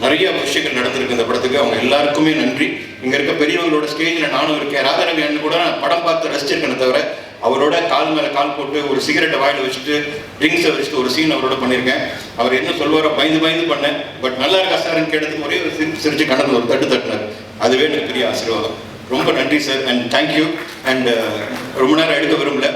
நிறைய விஷயங்கள் நடந்திருக்கு இந்த படத்துக்கு. அவங்க எல்லாருக்குமே நன்றி. இங்கே இருக்க பெரியவங்களோட ஸ்டேஜில் நானும் இருக்கேன். ராதாரவி அண்ணன் கூட நான் படம் பார்த்து ரசிச்சிருக்கேன் தவிர அவரோட கால் மேலே கால் போட்டு ஒரு சிகரெட்டை வாயில் வச்சுட்டு ட்ரிங்க்ஸை வச்சுட்டு ஒரு சீன் அவரோட பண்ணியிருக்கேன். அவர் என்ன சொல்வாரோ பயந்து பண்ணேன். பட் நல்லா இருக்கா சார்ன்னு கேட்டதுக்கு ஒரே ஒரு சிரிச்சு கடந்து ஒரு தட்டுனார். அதுவே எனக்கு பெரிய ஆசீர்வாதம். ரொம்ப நன்றி சார் அண்ட் தேங்க்யூ. அண்ட் ரொம்ப நேரம் எடுக்க விரும்பல,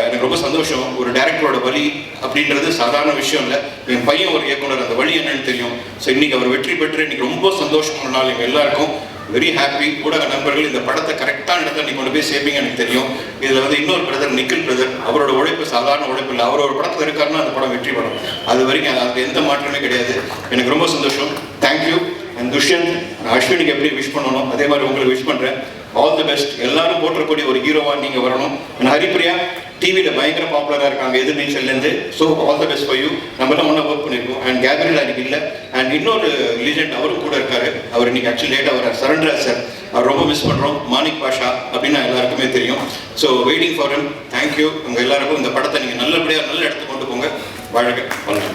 எனக்கு ரொம்ப சந்தோஷம். ஒரு டைரக்டரோட வழி அப்படின்றது சாதாரண விஷயம் இல்லை. என் பையன் ஒரு இயக்குனர், அந்த வழி என்னன்னு தெரியும். ஸோ இன்னைக்கு அவர் வெற்றி பெற்று இன்னைக்கு ரொம்ப சந்தோஷமான நாள் எங்கள் எல்லாருக்கும். Very happy. ஊடக நண்பர்கள் இந்த படத்தை கரெக்டான இடத்துல நீங்கள் கொண்டு போய் சேர்ப்பீங்க எனக்கு தெரியும். இதில் வந்து இன்னொரு பிரதர் நிக்கில் பிரதர், அவரோட உழைப்பு சாதாரண உழைப்பு இல்லை. அவரோட படத்தில் இருக்காருன்னா அந்த படம் வெற்றி படம். அது வரைக்கும் அதுக்கு எந்த மாற்றமே கிடையாது. எனக்கு ரொம்ப சந்தோஷம். தேங்க்யூ. அண்ட் துஷ்யந்த், அஸ்வினிக்கு எப்படி விஷ் பண்ணணும் அதே மாதிரி உங்களுக்கு விஷ் பண்ணுறேன். All the best. எல்லாரும் போற்றக்கூடிய ஒரு ஹீரோவாக நீங்கள் வரணும். அண்ட் ஹரிப்ரியா டிவியில் பயங்கர பாப்புலராக இருக்காங்க எதிர்நீச்சல்லேருந்து. So all the best for you. நம்மளாம் ஒன்றா ஒர்க் பண்ணியிருக்கோம். அண்ட் கேப்ரியல் அன்றைக்கி இல்லை. அண்ட் இன்னொரு லீஜெண்ட் அவரும் கூட இருக்காரு. அவர் இன்னைக்கு ஆக்சுவலி லேட்டாக வரார், சரண்ராஜ் சார். அவர் ரொம்ப மிஸ் பண்ணுறோம். மாணிக் பாஷா அப்படின்னு எல்லாருக்குமே தெரியும். So waiting for him. Thank you. உங்கள் எல்லாருக்கும் இந்த படத்தை நீங்கள் நல்லபடியாக நல்ல இடத்துக்கு கொண்டு போங்க. வாழ்க வளர்க.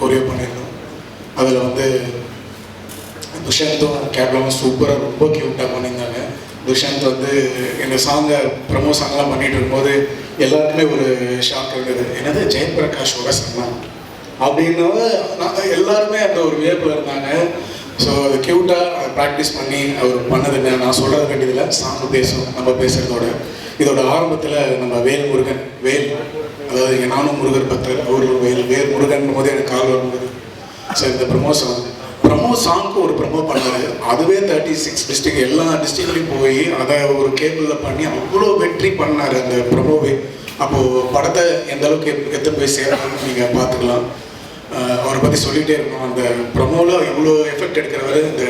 கொரியர் பண்ணியிருந்தோம். அதில் வந்து துஷாந்தும் கேப்லாவும் சூப்பராக ரொம்ப க்யூட்டாக பண்ணியிருந்தாங்க. துஷாந்த் வந்து இந்த சாங்கை ப்ரமோ சாங்லாம் பண்ணிகிட்டு இருக்கும்போது எல்லாருக்குமே ஒரு ஷாக் இருந்தது. என்னது ஜெயபிரகாஷோட சன்னா அப்படின்னு எல்லாருமே அந்த ஒரு வியப்பில் இருந்தாங்க. ஸோ அது க்யூட்டாக அதை ப்ராக்டிஸ் பண்ணி அவர் பண்ணது நான் சொல்கிறது வேண்டியதில்லை, சாங் பேசும் நம்ம பேசுகிறதோட. இதோட ஆரம்பத்தில் நம்ம வேல் முருகன் அதாவது இங்கே நானும் முருகர் பக்தர், அவர்கள் வேல் முருகன் போது எனக்கு கால் வரும்போது ஸோ இந்த ப்ரமோ சாங்க்கு ஒரு ப்ரமோ பண்ணாரு. அதுவே 36 டிஸ்ட்ரிக்ட் எல்லா டிஸ்ட்ரிக்ட்லையும் போய் அதை ஒரு கேபிளில் பண்ணி அவ்வளோ வெற்றி பண்ணார் அந்த ப்ரமோவே. அப்போது படத்தை எந்த அளவுக்கு எடுத்து போய் சேரணும்னு நீங்கள் பார்த்துக்கலாம். அவரை பற்றி சொல்லிகிட்டே இருக்கணும். அந்த ப்ரமோவில் எவ்வளோ எஃபெக்ட் எடுக்கிறவர் இந்த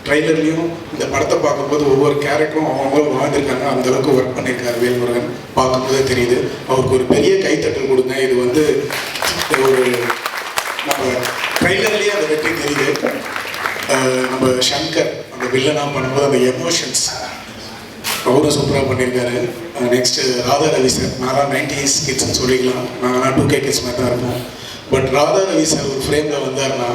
ட்ரெய்லர்லேயும் இந்த படத்தை பார்க்கும்போது ஒவ்வொரு கேரக்டரும் அவங்களும் வாழ்ந்துருக்காங்க. அந்தளவுக்கு ஒர்க் பண்ணியிருக்காரு வேல்முருகன். பார்க்கும்போதே தெரியுது. அவருக்கு ஒரு பெரிய கைத்தட்டல் கொடுங்க. இது வந்து ஒரு நம்ம ட்ரெய்லர்லேயே அந்த வெற்றி தெரியுது. நம்ம சங்கர் அந்த வில்லனாக பண்ணும்போது அந்த எமோஷன்ஸ் அவரும் சூப்பராக பண்ணியிருக்காரு. Next Radha Ravi sir. நான் 90s கிட்ஸ்ன்னு சொல்லிக்கலாம், நாங்கள்லாம் 2K கிட்ஸ் மாதிரி தான் இருப்போம். பட் ராதா ரவி சார் ஒரு ஃப்ரேமில் வந்தார்னா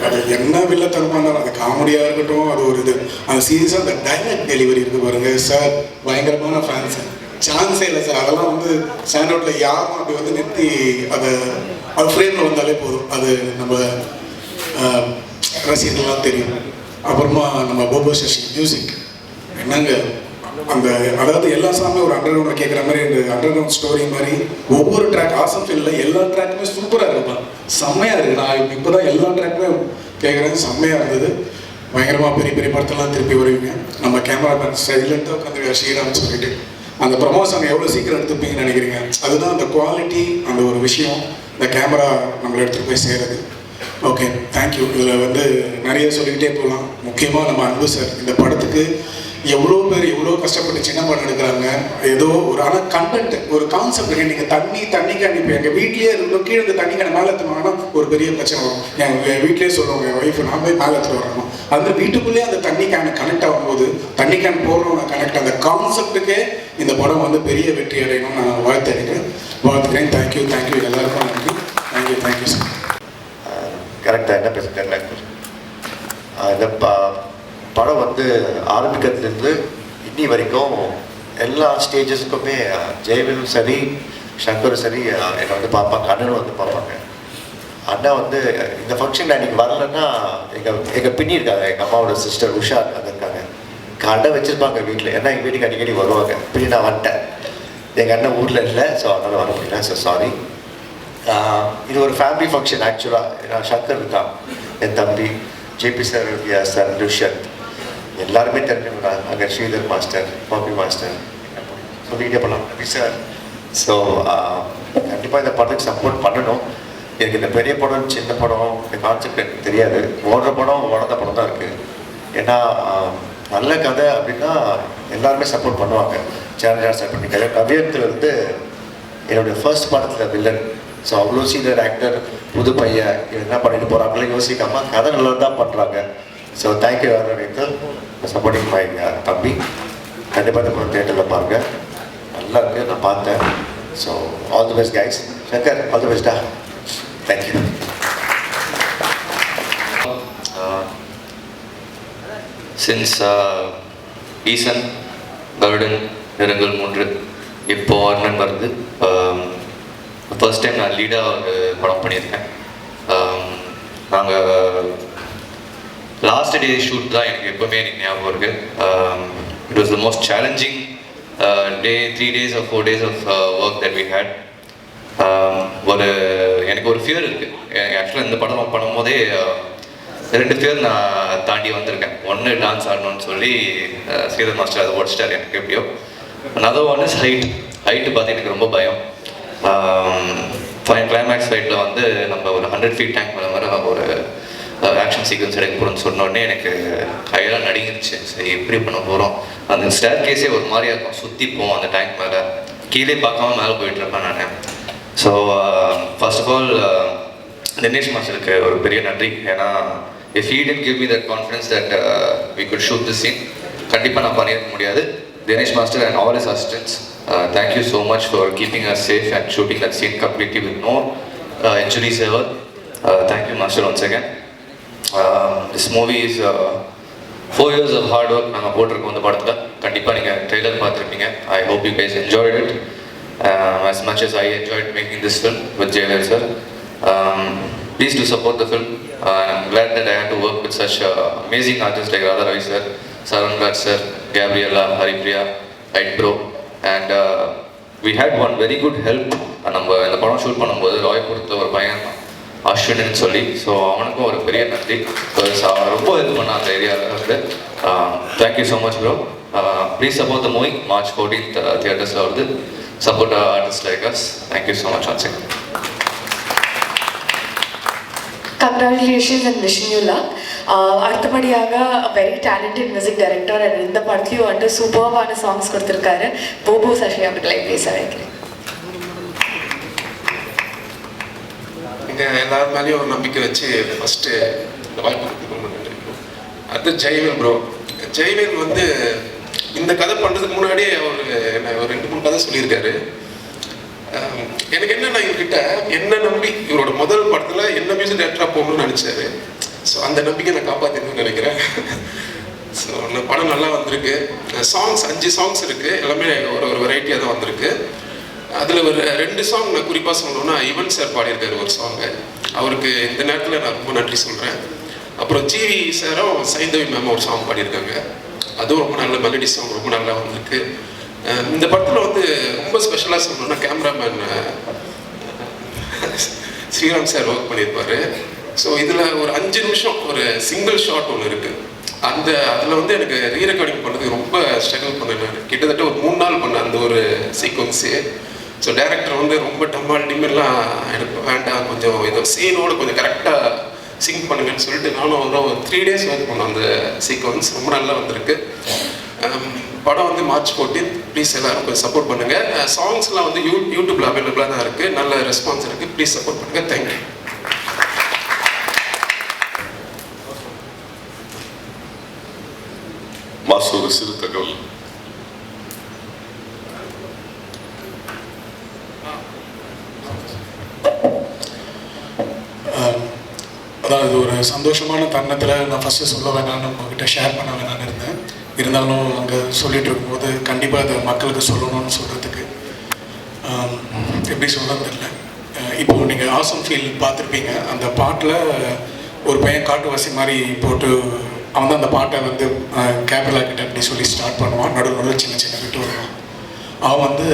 அது என்ன வில்லத்தனமாக இருந்தாலும், அது காமெடியாக இருக்கட்டும், அது ஒரு இது அந்த சீரியஸாக அந்த டைலாக் டெலிவரி இருக்குது பாருங்கள் சார், பயங்கரமான ஃபேன்ஸ். சான்ஸே இல்லை சார். அதெல்லாம் வந்து ஸ்டாண்ட் அவுட்டில் யாரும் அப்படி வந்து நிறுத்தி அது ஃப்ரேமில் வந்தாலே போதும். அது நம்ம ரசிகர்கள்லாம் தெரியும். அப்புறமா நம்ம போபோ சசி மியூசிக் என்னங்க அந்த அதாவது எல்லா சாமே ஒரு அண்டர் கிரவுண்டில் கேட்குற மாதிரி இந்த அண்டர் கிரவுண்ட் ஸ்டோரி மாதிரி ஒவ்வொரு ட்ராக் ஆசம் ஃபீல்டில் எல்லா ட்ராக்குமே சூப்பராக இருப்பான். செம்மையாக இருக்குது. நான் இப்போ தான் எல்லா ட்ராக்குமே கேட்குறேன். செம்மையாக இருந்தது. பயங்கரமாக பெரிய பெரிய படத்தெல்லாம் திருப்பி வருவீங்க. நம்ம கேமராமேன் சைலண்ட்டாக உட்காந்து ஸ்ரீராம்னு சொல்லிட்டு அந்த ப்ரமோஷன் எவ்வளோ சீக்கிரம் எடுத்துப்பீங்கன்னு நினைக்கிறீங்க? அதுதான் அந்த குவாலிட்டி, அந்த ஒரு விஷயம், இந்த கேமரா நம்மளை எடுத்துகிட்டு போய் சேருது. Okay, thank you. இதில் வந்து நிறைய சொல்லிக்கிட்டே போகலாம். முக்கியமாக நம்ம அன்பு சார் இந்த படத்துக்கு எவ்வளோ பேர் எவ்வளோ கஷ்டப்பட்டு சின்ன படம் எடுக்கிறாங்க. ஏதோ ஒரு ஆனால் கண்டென்ட் ஒரு கான்செப்ட் இருக்குது. நீங்கள் தண்ணி கேன் இப்போ எங்கள் வீட்லேயே இருந்தோம், கீழே இந்த தண்ணி கேன் மேலே எடுத்துவாங்கன்னா ஒரு பெரிய பிரச்சனை வரும். எங்கள் வீட்லேயே சொல்லுவாங்க என் ஒய்ஃப், நான் போய் மேலே எடுத்துகிட்டு வரணும். அந்த வீட்டுக்குள்ளேயே அந்த தண்ணி கேன் கனெக்ட் ஆகும்போது தண்ணி கேன் போடுறவங்க கனெக்ட் அந்த கான்செப்டுக்கே இந்த படம் வந்து பெரிய வெற்றி அடையணும்னு நான் வாழ்த்துக்கிறேன். தேங்க்யூ எல்லாருக்கும் நன்றி. Thank you sir. கரெக்டாக என்ன பேச தெரியல. இந்த படம் வந்து ஆரம்பிக்கிறதுலேருந்து இன்னி வரைக்கும் எல்லா ஸ்டேஜஸுக்குமே ஜெயவேலும் சரி, சங்கரும் சரி என்னை வந்து பார்ப்பாங்க. அண்ணனும் வந்து பார்ப்பாங்க. அண்ணா வந்து இந்த ஃபங்க்ஷன் அன்றைக்கி வரலன்னா எங்கள் பின்னி இருக்காங்க, எங்கள் அம்மாவோட சிஸ்டர் உஷா அங்கே இருக்காங்க. அண்ணன் வச்சுருப்பாங்க வீட்டில். ஏன்னா எங்கள் வீட்டுக்கு அடிக்கடி வருவாங்க. பின்னி நான் வந்துட்டேன், எங்கள் அண்ணன் ஊரில் இல்லை, ஸோ அதனால் வர முடியல. So sorry. இது ஒரு ஃபேமிலி ஃபங்க்ஷன். ஆக்சுவலாக சங்கர் இருக்கான், என் தம்பி ஜேபி சார், சார் துஷாந்த், எல்லாருமே தெரிஞ்சவங்க. அங்கே ஸ்ரீதர் மாஸ்டர், பாபி மாஸ்டர், சொல்லிக்கிட்டே போகலாம், ரவி சார். ஸோ கண்டிப்பாக இந்த படத்துக்கு சப்போர்ட் பண்ணணும். எனக்கு இந்த பெரிய படம் சின்ன படம் இந்த கான்செப்ட் எனக்கு தெரியாது. ஓடுற படம் ஓடாத படம் தான் இருக்குது. ஏன்னா நல்ல கதை அப்படின்னா எல்லாருமே சப்போர்ட் பண்ணுவாங்க. சேனல் சப்போர்ட் பண்ணி கவியத்தில் வந்து என்னுடைய ஃபர்ஸ்ட் படத்தில் வில்லன். ஸோ அவ்வளோ சீனியர் ஆக்டர், புது பையன், என்ன பண்ணிட்டு போகிறாங்களே யோசிக்காமல் கதை நல்லா தான் பண்ணுறாங்க. ஸோ தேங்க்யூ சப்போர்ட்டிங் மை தம்பி. கண்டிப்பாக இந்த படம் தேட்டரில் பாருங்கள், நல்லா இருக்குது, நான் பார்த்தேன். So all the best guys. Shankar, all the பெஸ்டா. தேங்க்யூ. சின்ஸ் ஈசன், கருடன், நிறங்கள் 3 இப்போ அண்ணன் வருது. ஃபர்ஸ்ட் டைம் நான் லீடாக ஒரு படம் பண்ணியிருக்கேன். நாங்கள் லாஸ்ட் டே ஷூட் தான் எனக்கு எப்போவுமே எனக்கு ஞாபகம் இருக்குது. It was the most challenging day. 3 days or 4 days of work that we had. எனக்கு ஒரு ஃபியர் இருக்குது. ஆக்சுவலாக இந்த படம் பண்ணும்போதே 2 ஃபியர் நான் தாண்டி வந்திருக்கேன். ஒன்று டான்ஸ் ஆடணும்னு சொல்லி ஸ்ரீதர் மாஸ்டர் அதை உடச்சிட்டார் எனக்கு எப்படியோ. another one is ஹைட்டு பார்த்து எனக்கு ரொம்ப பயம். கிளைமேக்ஸ் ஃபைட்டில் வந்து நம்ம ஒரு 100 feet டேங்க் மேலே மாதிரி ஒரு ஆக்ஷன் சீக்வன்ஸ் எடுக்க போகிறோன்னு சொன்னோடனே எனக்கு கையெல்லாம் நடுங்கிருச்சு. சரி எப்படி பண்ண போகிறோம்? அந்த ஸ்டேர் கேஸே ஒரு மாதிரியாக இருக்கும், சுற்றி போவோம் அந்த டேங்க் மேலே, கீழே பார்க்காம மேலே போயிட்டுருப்பேன் நான். So first of all Dinesh மாஸ்டருக்கு ஒரு பெரிய நன்றி. ஏன்னா if he didn't give me that confidence that we could shoot this scene, கண்டிப்பாக நான் பண்ணியிருக்க முடியாது. Dinesh master and all his assistants, thank you so much for keeping us safe and shooting that scene completely with no injuries ever. Thank you master once again. This movie is 4 years of hard work நாங்கள் போட்டிருக்கோம் இந்த படத்தில். கண்டிப்பாக நீங்கள் trailer பார்த்துருப்பீங்க. I hope you guys enjoyed it as much as I enjoyed making this film with Jayvel sir. Please do support the film. I'm glad that I had to work with such amazing artists like Radha Ravi sir, Saran Raj sir, Gabriella, Haripriya, Right Bro, and we had one very good help. நம்ம இந்த படம் shoot பண்ணும்போது ராய்புரத்தில் ஒரு பையன் அஸ்வின்னு சொல்லி, so அவனுக்கும் ஒரு பெரிய நன்றி. அவன் ரொம்ப ஹெல்ப் பண்ண அந்த ஏரியாவில் வந்து. Thank you so much bro. Please support the movie. March 14th தியேட்டர்ஸில் வருது. Support artist like us. Thank you so much once again. Congratulations and wishing you luck. அடுத்தபடியாக very talented music director and இந்த படத்துலையும் வந்து சூப்பர்வான சாங்ஸ் கொடுத்துருக்காரு போபோ சஷி அவர்களை பேச வைக்கிறேன். நீங்கள் எல்லாரும் மேலேயும் ஒரு நம்பிக்கை வச்சு ஃபஸ்ட்டு இந்த வாய்ப்பு கொடுத்து நன்றி. அடுத்து ஜெய்வேல் ப்ரோ. ஜெய்வேல் வந்து இந்த கதை பண்ணுறதுக்கு முன்னாடியே அவர் என்ன ஒரு 2-3 கதை சொல்லியிருக்காரு. எனக்கு என்னன்னா இவர்கிட்ட என்ன நம்பி இவரோட முதல் படத்தில் என்ன மியூசிக் டைரக்டராக போகணும்னு நினச்சாரு. ஸோ அந்த நம்பிக்கை நான் காப்பாற்றிருக்கணும்னு நினைக்கிறேன். ஸோ அந்த படம் நல்லா வந்திருக்கு. சாங்ஸ் 5 சாங்ஸ் இருக்குது. எல்லாமே ஒரு வெரைட்டியாக தான் வந்திருக்கு. அதில் ஒரு 2 சாங் நான் குறிப்பாக சொல்லணும்னா யுவன் சார் பாடியிருக்காரு ஒரு சாங்கு. அவருக்கு இந்த நேரத்தில் நான் ரொம்ப நன்றி சொல்கிறேன். அப்புறம் ஜிவி சாரும் சைந்தவி மேம் ஒரு சாங் பாடியிருக்காங்க. அதுவும் ரொம்ப நல்ல மெலடி சாங், ரொம்ப நல்லா வந்திருக்கு. இந்த படத்தில் வந்து ரொம்ப ஸ்பெஷலாக சொல்லணும்னா கேமராமேன் ஸ்ரீராம் சார் ஒர்க் பண்ணியிருப்பார். ஸோ இதில் ஒரு 5 நிமிஷம் ஒரு சிங்கிள் ஷாட் ஒன்று இருக்குது. அதில் வந்து எனக்கு ரீரெக்கார்டிங் பண்ணுறதுக்கு ரொம்ப ஸ்ட்ரகிள் பண்ணேன். நான் கிட்டத்தட்ட ஒரு 3 நாள் பண்ணேன் அந்த ஒரு சீக்வன்ஸு. ஸோ டைரக்டர் வந்து ரொம்ப டிம்மெல்லாம் எனக்கு வேண்டாம், கொஞ்சம் ஏதோ சீனோடு கொஞ்சம் கரெக்டாக சிங்க் பண்ணுங்கன்னு சொல்லிட்டு நானும் ஒரு 3 days ஒர்க் பண்ணேன் அந்த சீக்வன்ஸ். ரொம்ப நல்லா வந்திருக்கு. படம் வந்து March 14th. ப்ளீஸ் எல்லோரும் கொஞ்சம் சப்போர்ட் பண்ணுங்கள். சாங்ஸ்லாம் வந்து யூடியூப்பில் அவைலபிளாக தான் இருக்குது. நல்ல ரெஸ்பான்ஸ் இருக்குது. ப்ளீஸ் சப்போர்ட் பண்ணுங்கள். தேங்க்யூ. மாசு ஒரு சிறு தகவல். அதாவது ஒரு சந்தோஷமான தருணத்தில் நான் ஃபஸ்ட்டு சொல்ல வேணாம்னு உங்ககிட்ட ஷேர் பண்ண வேணான்னு இருந்தேன். இருந்தாலும் அங்கே சொல்லிகிட்டு இருக்கும்போது கண்டிப்பாக அதை மக்களுக்கு சொல்லணும்னு சொல்கிறதுக்கு எப்படி சொல்கிறது இல்லை. இப்போது நீங்கள் ஆசம் ஃபீல் பார்த்துருப்பீங்க. அந்த பாட்டில் ஒரு பையன் காட்டுவாசி மாதிரி போட்டு அவன் தான் அந்த பாட்டை வந்து கேப்ரலா கிட்ட அப்படி சொல்லி ஸ்டார்ட் பண்ணுவான். நடுவில் சின்ன சின்ன விட்டு வருவான். அவன் வந்து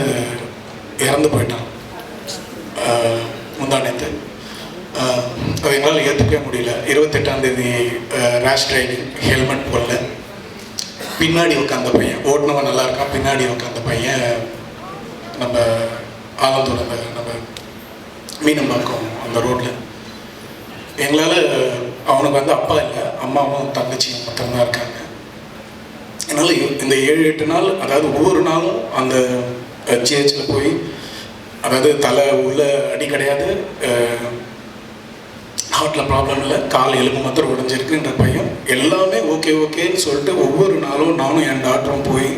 இறந்து போயிட்டான் முந்தானேத்து. அது எங்களால் ஏற்றுக்கவே முடியல. 28ஆம் தேதி ரேஷ் டிரைவிங், ஹெல்மெட் போடல, பின்னாடி உட்காந்த பையன், ஓட்டுனவன் நல்லா இருக்கான், பின்னாடி உட்காந்த பையன் நம்ம ஆலந்தூர் அந்த நம்ம மீனம்பாக்கம் அந்த ரோட்டில். எங்களால் அவனுக்கு வந்து அப்பா இல்லை, அம்மாவும் தங்கச்சியும் மட்டும்தான் இருக்காங்க. அதனால் இந்த 7-8 நாள், அதாவது ஒவ்வொரு நாளும் அந்த ஜிஹெச்சில் போய், அதாவது தலை உள்ள அடி கிடையாது, ஹார்ட்டில் ப்ராப்ளம் இல்லை, கால் எலும்பு மாத்திரம் உடைஞ்சிருக்குன்ற பையன் எல்லாமே ஓகேன்னு சொல்லிட்டு ஒவ்வொரு நாளும் நானும் என் டாக்டரும் போய்,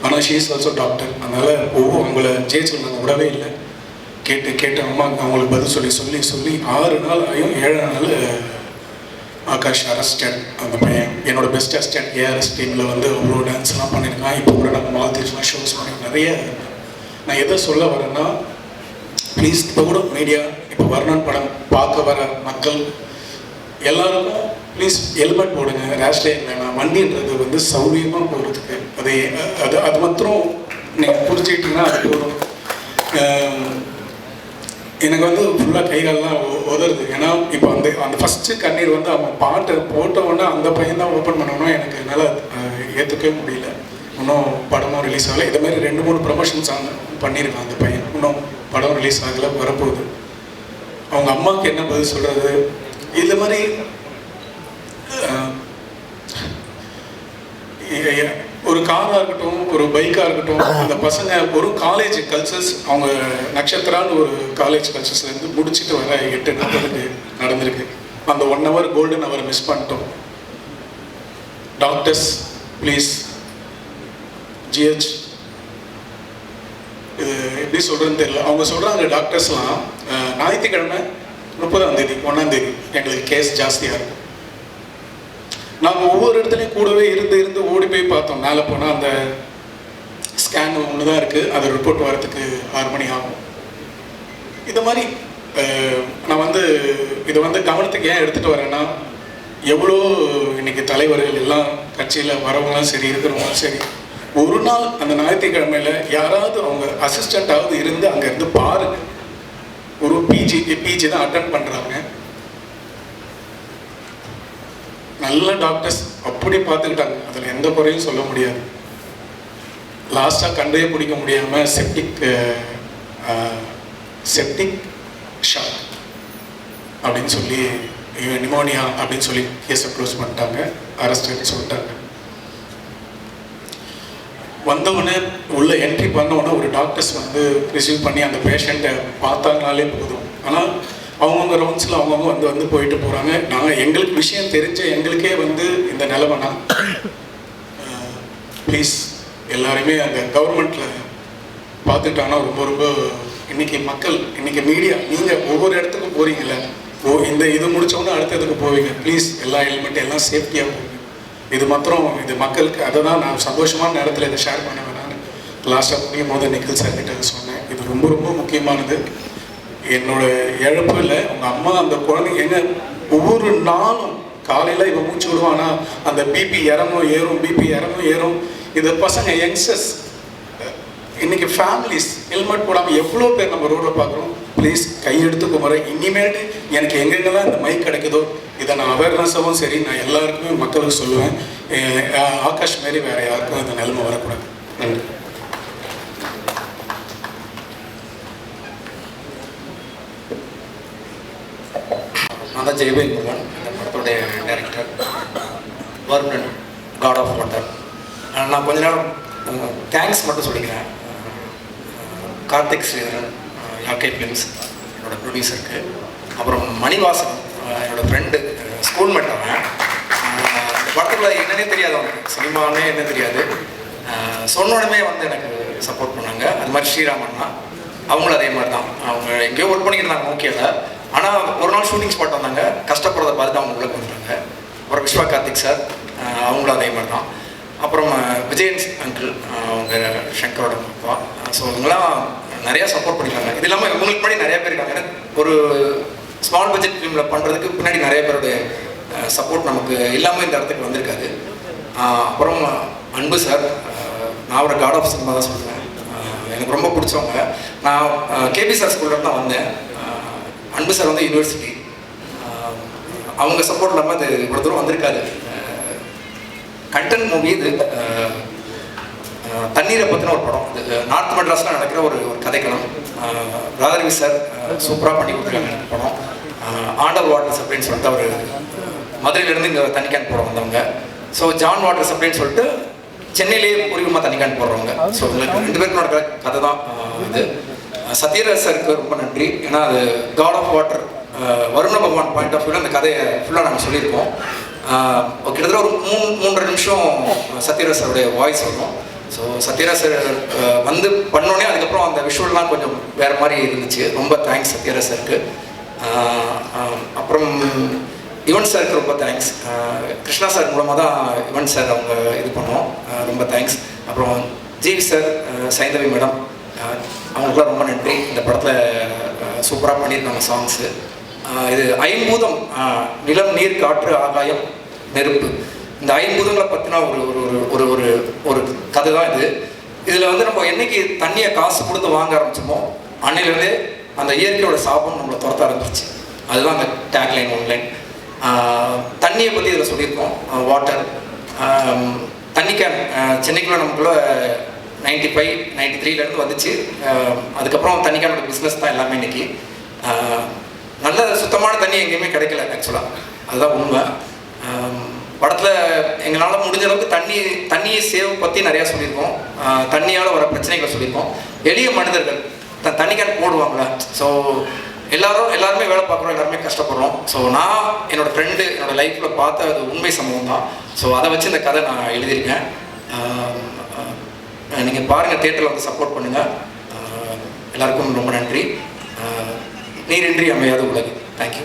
ஆனால் ஷீ இஸ் ஆல்சோ டாக்டர், அதனால் அவங்கள ஜிஹெச்சில் நாங்கள் விடவே இல்லை. கேட்டு அம்மா அவங்களுக்கு பதில் சொல்லி 6 நாள் ஆகியும் 7ஆம் நாள் ஆகாஷ் அரெஸ்டட். அந்த பையன் என்னோட பெஸ்ட் அசிஸ்டன்ட் ஏஆர்எஸ் டீமில் வந்து அவ்வளோ டான்ஸ்லாம் பண்ணியிருக்கான். இப்போ கூட நம்ம மால்தீவ்ஸ்லாம் ஷோஸ் பண்ணி நிறைய. நான் எதை சொல்ல வரேன்னா, ப்ளீஸ் இப்போ கூட மீடியா, இப்போ வர்ணன் படம் பார்க்க வர மக்கள் எல்லாருக்கும் ப்ளீஸ் ஹெல்மெட் போடுங்க. ரேஷ் டைம் வேணாம். வண்டின்றது வந்து சௌரியமாக போகிறதுக்கு அது மாத்திரம் நீங்கள் புரிஞ்சுக்கிட்டீங்கன்னா அது போதும். எனக்கு வந்து ஃபுல்லாக கைகாலெலாம் உதறுது. ஏன்னா இப்போ அந்த ஃபஸ்ட்டு கண்ணீர் வந்து அவன் பாட்டை போட்ட உடனே அந்த பையன் தான் ஓப்பன் பண்ணணும். எனக்கு என்னால் ஏற்றுக்கவே முடியல. இன்னும் படமும் ரிலீஸ் ஆகலை. இது மாதிரி 2-3 ப்ரமோஷன்ஸ் பண்ணியிருக்கான் அந்த பையன். இன்னும் படம் ரிலீஸ் ஆகலை, வரப்போகுது. அவங்க அம்மாவுக்கு என்ன பதில் சொல்கிறது? இந்த மாதிரி ஒரு காராக இருக்கட்டும், ஒரு பைக்காக இருக்கட்டும், அந்த பசங்க ஒரு காலேஜ் கல்ச்சர்ஸ், அவங்க நட்சத்திரான்னு ஒரு காலேஜ் கல்ச்சர்ஸ்லேருந்து முடிச்சுட்டு வர 8 நாட்களுக்கு நடந்திருக்கு. அந்த 1 hour கோல்டன் ஹவர் மிஸ் பண்ணிட்டோம். டாக்டர்ஸ் ப்ளீஸ், ஜிஹெச், இது எப்படி சொல்கிறதுன்னு தெரியல. அவங்க சொல்கிறாங்க டாக்டர்ஸ்லாம் ஞாயிற்றுக்கிழமை 30ஆம் தேதி 1ஆம் தேதி எங்களுக்கு கேஸ் ஜாஸ்தியாக இருக்கும். நாங்கள் ஒவ்வொரு இடத்துலையும் கூடவே இருந்து ஓடி போய் பார்த்தோம். மேலே போனால் அந்த ஸ்கேன் ஒன்று தான் இருக்குது, அது ரிப்போர்ட் வரத்துக்கு 6 மணி ஆகும். இது மாதிரி நான் இதை கவனத்துக்கு ஏன் எடுத்துகிட்டு வரேன்னா, எவ்வளோ இன்னைக்கு தலைவர்கள் எல்லாம் கட்சியில் வரவங்களும் சரி இருக்கிறவங்களும் சரி, ஒரு நாள் அந்த ஞாயிற்றுக்கிழமையில் யாராவது அவங்க அசிஸ்டண்ட்டாவது இருந்து அங்கேருந்து பாருங்க. ஒரு பிஜி தான் அட்டன் பண்ணுறாங்க, நல்ல டாக்டர்ஸ் அப்படி பார்த்துக்கிட்டாங்க, அதில் எந்த குறையும் சொல்ல முடியாது. லாஸ்ட்டாக கண்டே பிடிக்க முடியாமல் செப்டிக் ஷாக் அப்படின்னு சொல்லி நிமோனியா அப்படின்னு சொல்லி கேஸை க்ளோஸ் பண்ணிட்டாங்க, அரெஸ்ட் சொல்லிட்டாங்க. வந்தவுடனே உள்ள என்ட்ரி பண்ணவுடனே ஒரு டாக்டர்ஸ் ரிசீவ் பண்ணி அந்த பேஷண்ட்டை பார்த்தாங்கனாலே போதும். ஆனால் அவங்கவுங்க ரவுண்ட்ஸில் அவங்கவுங்க வந்து போயிட்டு போகிறாங்க. நாங்கள் எங்களுக்கு விஷயம் தெரிஞ்ச எங்களுக்கே இந்த நிலமைனா ப்ளீஸ் எல்லாருமே அந்த கவர்மெண்ட்டில் பார்த்துட்டாங்கன்னா ரொம்ப ரொம்ப இன்றைக்கி மக்கள், இன்றைக்கி மீடியா, நீங்கள் ஒவ்வொரு இடத்துக்கும் போகிறீங்கள, இது முடித்தோன்னே அடுத்ததுக்கு போவீங்க. ப்ளீஸ் எல்லா ஹெல்மெட் எல்லாம் சேஃப்டியாக போவீங்க. இது மக்களுக்கு அதை தான் நான் சந்தோஷமான நேரத்தில் இதை ஷேர் பண்ண வேணான்னு லாஸ்ட்டாக முடியும் போது நிக்கில் சார்கிட்ட சொன்னேன். இது ரொம்ப ரொம்ப முக்கியமானது. என்னோட இழப்பில் உங்கள் அம்மா அந்த குழந்தைங்க ஒவ்வொரு நாளும் காலையில் இவன் மூச்சு விடுவானா அந்த பிபி இறங்கும் ஏறும். இந்த பசங்க யங்ஸ்டர்ஸ் இன்னைக்கு ஃபேமிலிஸ் ஹெல்மெட் போடாமல் எவ்வளோ பேர் நம்ம ரோடில் பார்க்குறோம். ப்ளீஸ் கையெடுத்து குமரேன். இனிமேட்டு எனக்கு எங்கெங்கெல்லாம் இந்த மைக் கிடைக்குதோ இதை நான் அவேர்னஸாகவும் சரி நான் எல்லாருக்குமே மக்களுக்கு சொல்லுவேன். ஆகாஷ் மாரி வேறு யாருக்கும் இந்த நிலைமை வரக்கூடாது. நன்றி. நான் தான் ஜெய்வேல் முருகன், இந்த படத்துடைய director. Varunan, god of water. நான் கொஞ்ச நேரம் தேங்க்ஸ் மட்டும் சொல்லிக்கிறேன். கார்த்திக் ஸ்ரீதரன், யாக்கே ஃபிலிம்ஸ் என்னோட ப்ரொடியூசருக்கு, அப்புறம் மணிவாசன் என்னோடய ஃப்ரெண்டு, ஸ்கூல்மேட். அவன் இந்த படத்தில் என்னன்னே தெரியாது, அவனுக்கு சினிமானே என்ன தெரியாது. சொன்னோடனே எனக்கு சப்போர்ட் பண்ணாங்க. அது மாதிரி ஸ்ரீராமன்னா அவங்களும் அதே மாதிரி தான். அவங்க எங்கேயோ ஒர்க் பண்ணிக்கிட்டு இருந்தாங்க ஓகேல. ஆனால் ஒரு நாள் ஷூட்டிங் ஸ்பாட் வந்தாங்க, கஷ்டப்படுறத பார்த்துட்டு அவங்க உள்ளே வந்துட்டாங்க. அப்புறம் விஸ்வா கார்த்திக் சார் அவங்களும் அதே மாதிரி தான். அப்புறம் விஜயன் அங்கிள், அவங்க சங்கரோட அப்பா. ஸோ இவங்களாம் நிறையா சப்போர்ட் பண்ணியிருக்காங்க. இது இல்லாமல் இவங்களுக்கு முன்னாடி நிறைய பேர் இருக்காங்க. ஒரு ஸ்மால் பட்ஜெட் ஃபிலிமில் பண்ணுறதுக்கு பின்னாடி நிறைய பேருடைய சப்போர்ட் நமக்கு இல்லாமல் இந்த இடத்துக்கு வந்திருக்காது. அப்புறம் அன்பு சார், நான் ஒரு காட் ஆஃப் சினிமா தான் சொல்லுவேன். எனக்கு ரொம்ப பிடிச்சவங்க. நான் கேபி சார் ஸ்கூலில் தான் வந்தேன். அன்பு சார் யூனிவர்சிட்டி, அவங்க சப்போர்ட் இல்லாமல் அது இவ்வளோ தூரம் வந்திருக்காது. கண்டென்ட் மூவி இது. தண்ணீரை பற்றின ஒரு படம். இது நார்த் மெட்ராஸில் நடக்கிற ஒரு கதைக்களம். ராதரவி சார் சூப்பராக பண்ணி கொடுத்துருக்காங்க இந்த படம். ஆண்டர் வாட்டர்ஸ் அப்படின்னு சொல்லிட்டு அவர் மதுரையிலேருந்து இங்கே தண்ணி கேன் போட வந்தவங்க. ஸோ ஜான் வாட்டர்ஸ் அப்படின்னு சொல்லிட்டு சென்னையிலேயே பூர்வீகமாக தண்ணி கேன் போடுறவங்க. ஸோ உங்களுக்கு 2 பேருக்கு நடக்கிற கதை தான் இது. சத்யராஜ் சாருக்கு ரொம்ப நன்றி. ஏன்னா அது காட் ஆஃப் வாட்டர் வருண பகவான் பாயிண்ட் ஆஃப் வியூவில் அந்த கதையை ஃபுல்லாக நாங்கள் சொல்லியிருக்கோம். கிட்டத்தட்ட ஒரு 3.5 நிமிஷம் சத்யராஜ் சாருடைய வாய்ஸ் வரும். ஸோ சத்யராஜ் சார் பண்ணோடனே அதுக்கப்புறம் அந்த விஷுவல்லாம் கொஞ்சம் வேறு மாதிரி இருந்துச்சு. ரொம்ப தேங்க்ஸ் சத்யராஜ் சாருக்கு. அப்புறம் யுவன் சாருக்கு ரொம்ப தேங்க்ஸ். கிருஷ்ணா சார் மூலமாக தான் யுவன் சார் அவங்க இது பண்ணோம். ரொம்ப தேங்க்ஸ். அப்புறம் ஜிவி சார், சைந்தவி மேடம், அவங்களுக்குலாம் ரொம்ப நன்றி. இந்த படத்தில் சூப்பராக பண்ணியிருக்காங்க சாங்ஸு. இது ஐம்பூதம், நிலம், நீர், காற்று, ஆகாயம், நெருப்பு, இந்த ஐம்பூதங்களை பற்றின ஒரு ஒரு ஒரு கதை தான் இது. இதில் நம்ம என்னைக்கு தண்ணியை காசு கொடுத்து வாங்க ஆரம்பிச்சோமோ அன்னையிலேருந்தே அந்த இயற்கையோட சாபம் நம்மளை துரத்த ஆரம்பிச்சிச்சு. அதுதான் அந்த டேக்லைன் ஒன்லைன். தண்ணியை பற்றி இதில் சொல்லியிருக்கோம். வாட்டர், தண்ணி கேன் சென்னைக்குள்ளே நமக்குள்ள 95, 93லேருந்து வந்துச்சு. அதுக்கப்புறம் தண்ணி கேனோட பிஸ்னஸ் தான் எல்லாமே இன்றைக்கி. நல்ல சுத்தமான தண்ணி எங்கேயுமே கிடைக்கல ஆக்சுவலாக, அதுதான் உண்மை. படத்தில் எங்களால் முடிஞ்ச அளவுக்கு தண்ணியை சேவ் பற்றி நிறையா சொல்லியிருக்கோம். தண்ணியால் வர பிரச்சனைகளை சொல்லியிருக்கோம். எளிய மனிதர்கள் தண்ணி கேன் போடுவாங்களே. ஸோ எல்லாருமே வேலை பார்க்குறோம், எல்லாருமே கஷ்டப்படுறோம். ஸோ நான் என்னோடய ஃப்ரெண்டு என்னோடய லைஃப்பில் பார்த்த அது உண்மை சம்பவம் தான். ஸோ அதை வச்சு இந்த கதை நான் எழுதியிருக்கேன். நீங்கள் பாருங்கள், தியேட்டரில் சப்போர்ட் பண்ணுங்கள். எல்லாருக்கும் ரொம்ப நன்றி. நீரின்றி அமையாத உலகு. தேங்க்யூ.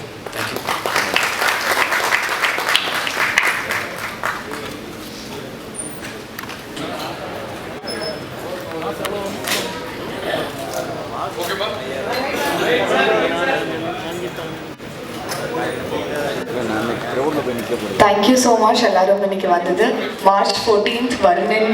தேங்க்யூ ஸோ மச் எல்லாரும் இன்னைக்கு வந்தது. March 14th Varunan